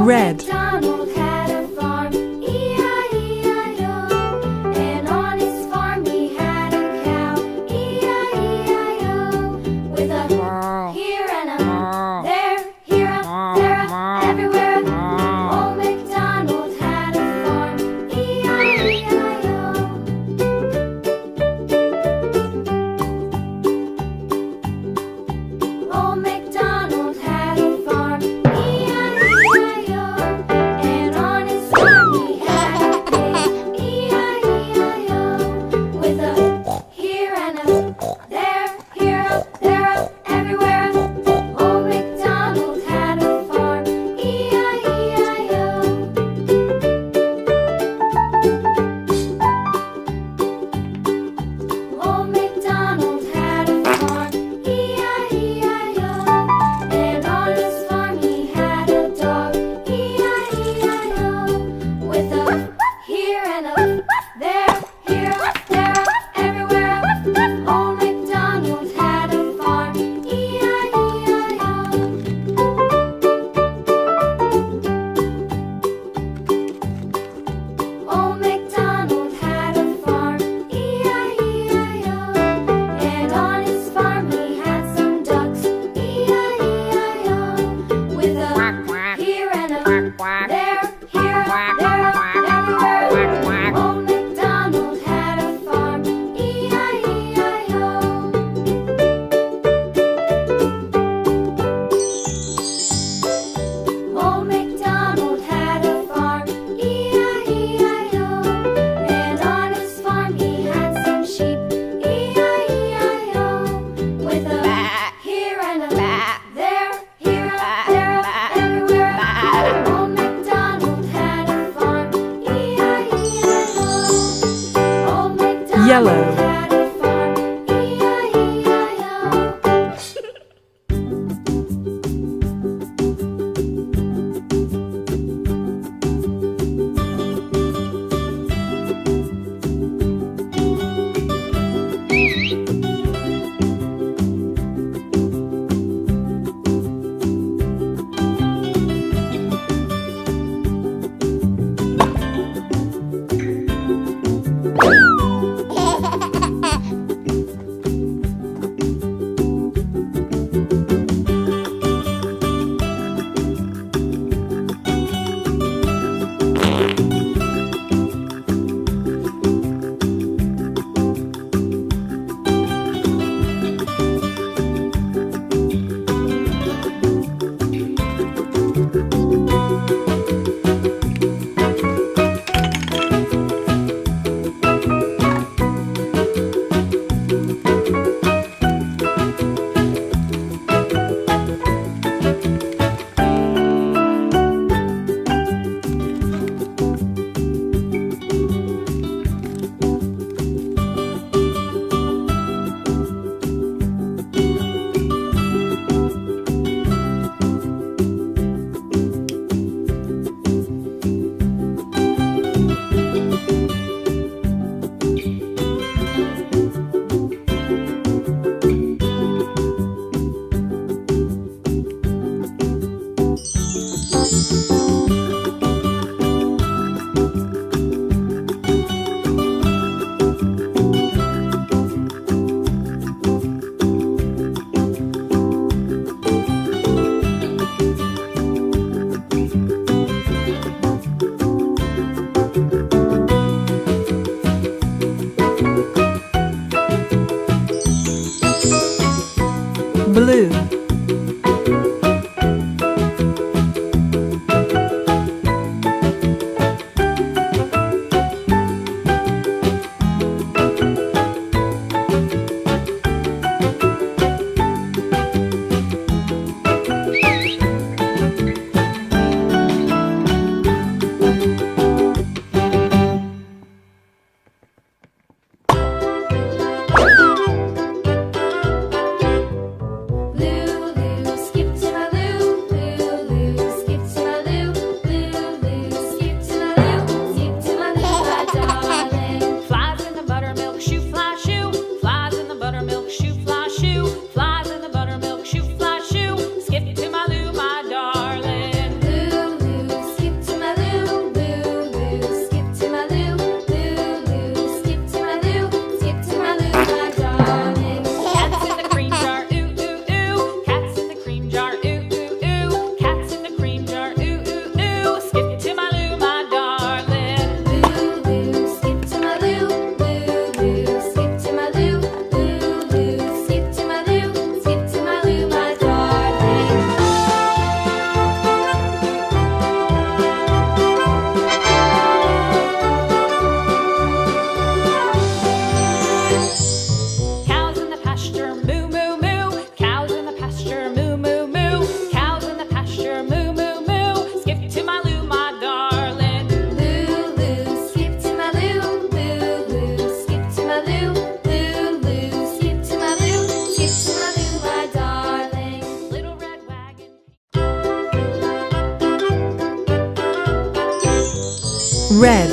Red. MacDonald had a farm, E-I-E-I-O. And on his farm he had a cow, E-I-E-I-O. With a here and a there, here a, there a, everywhere a. Old MacDonald had a farm, E-I-E-I-O. Old MacDonald had a farm, E-I-E-I-O. And on his farm he had a pig, E-I-E-I-O. With a here and a there, here a, there a, everywhere a. Old MacDonald had a farm, E-I-E-I-O. Old MacDonald had a farm, E-I-E-I-O. And on his farm he had a dog, E-I-E-I-O. With a here and a there, here, there, everywhere. Old MacDonald had a farm, E-I-E-I-O. Old MacDonald had a farm, E-I-E-I-O. And on his farm he had some ducks, E-I-E-I-O. With a here and a there, here, there, everywhere. Old MacDonald had a farm, E-I-E-I-O. Old MacDonald had a farm, E-I-E-I-O. And on his farm he had some sheep, E-I-E-I-O. With a here and a there, here, there, everywhere. Old MacDonald had a farm, E-I-E-I-O. Old MacDonald Yellow. had a farm, E-I-E-I-O. Red.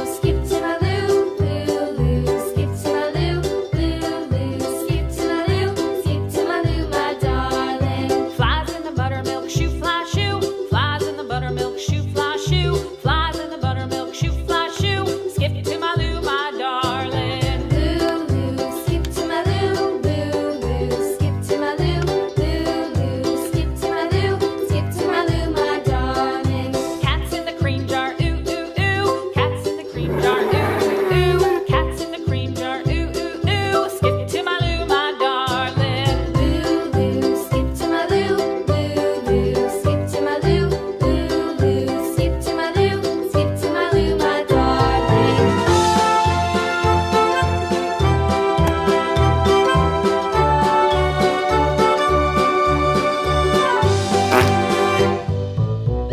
Skip to my loo, loo, loo. Skip to my loo, loo, loo. Skip to my loo, skip to my loo, my darling. Flies in the buttermilk shoe, fly shoe. Flies in the buttermilk shoe, fly shoe. Flies in the buttermilk shoe, fly shoe. Skip to my loo, my darling. Loo, loo. Skip to my loo, loo, loo. Skip to my loo, loo, loo. Skip to my loo, skip to my loo, my darling. Cats in the cream jar, ooh, ooh, ooh. Cats in the cream jar, ooh, ooh, ooh. Cats in the cream jar, ooh, ooh, ooh. Skip to my loo, my darling. Loo, loo. Skip to my loo, loo, loo. Skip to my loo, loo, loo. Skip to my loo, skip to my loo, my darling.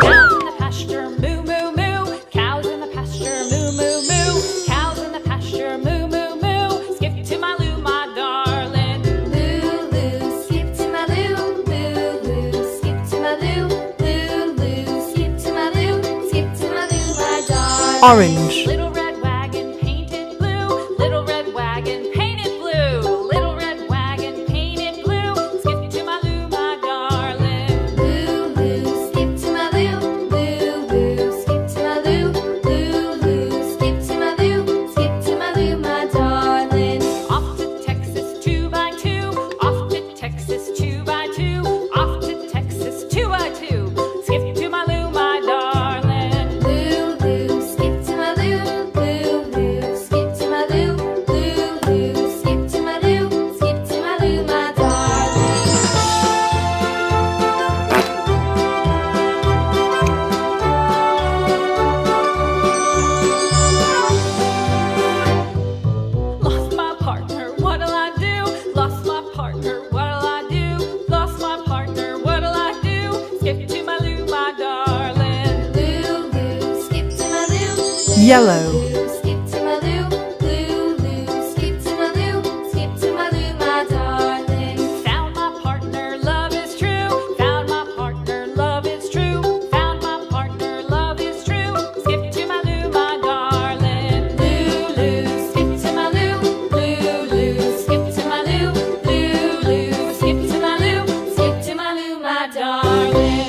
Cows in the pasture, moo, moo, moo. Cows in the pasture, moo, moo, moo. Cows in the pasture, moo, moo, moo. Skip to my loo, my darling. Loo, loo. Skip to my loo, loo, loo. Skip to my loo, loo, loo. Skip to my loo, skip to my loo, my darling. Orange. Little red wagon painted blue. Little red wagon painted blue. Little red wagon painted blue. Skip to my loo, my darling. Loo, loo. Skip to my loo, loo, loo. Skip to my loo, loo, loo. Skip to my loo, skip to my loo, my darling. Off to Texas 2x2. Off to Texas 2x2. Off to Texas 2x2. Skip to my loo, my darling. Loo, loo. Skip to my loo, loo, loo. Skip to my loo, loo, loo. Skip to my loo, skip to my loo, my darling. Lost my partner, what'll I do? Lost my partner, what'll I do? Lost my partner, what'll I do? Skip to my loo, my darling. Loo, loo. Skip to my loo. Yellow. Skip to my loo, loo, loo. Skip to my loo, skip to my loo, my darling. Found my partner, love is true. Found my partner, love is true. Found my partner, love is true. Skip to my loo, my darling. Loo, loo. Skip to my loo, loo, loo. Skip to my loo, loo, loo. Skip to my loo, skip to my loo, my darling.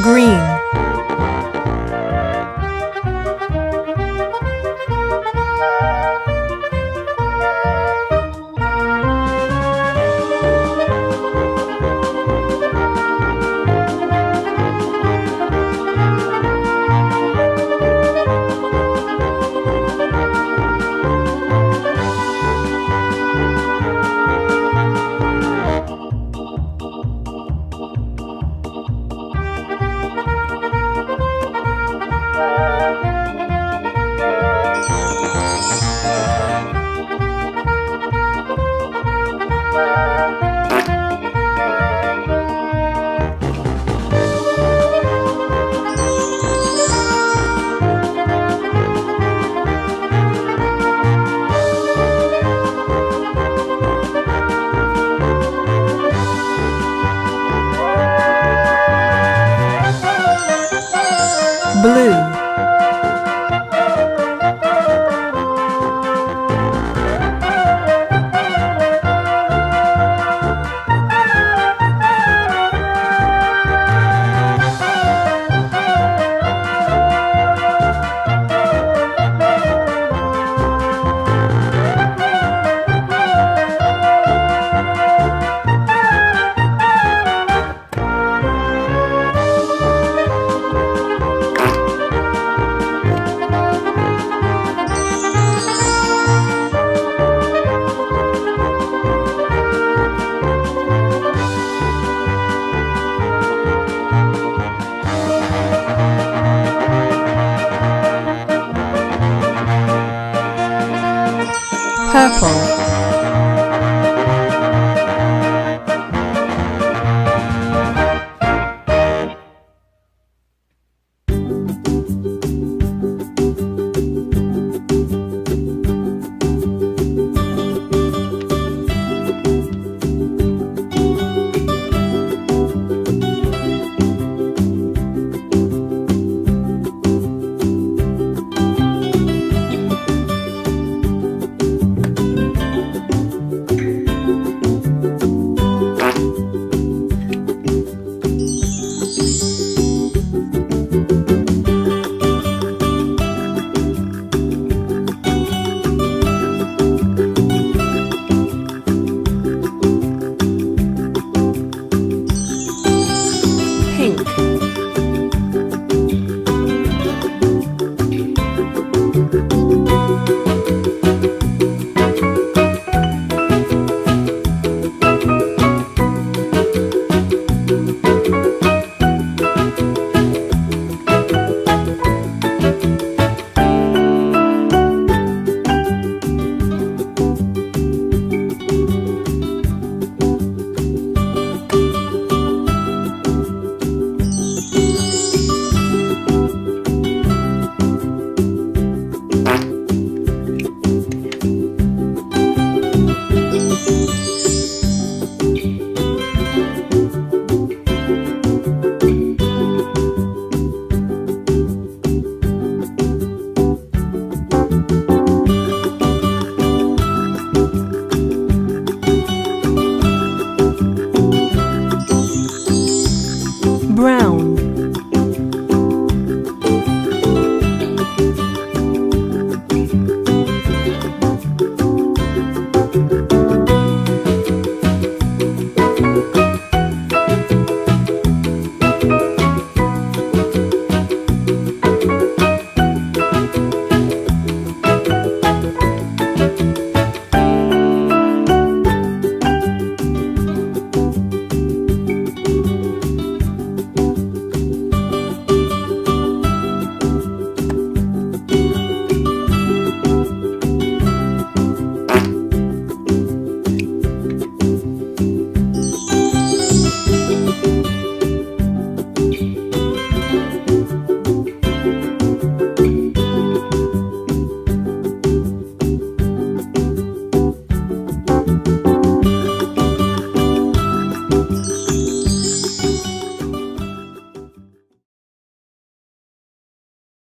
Green.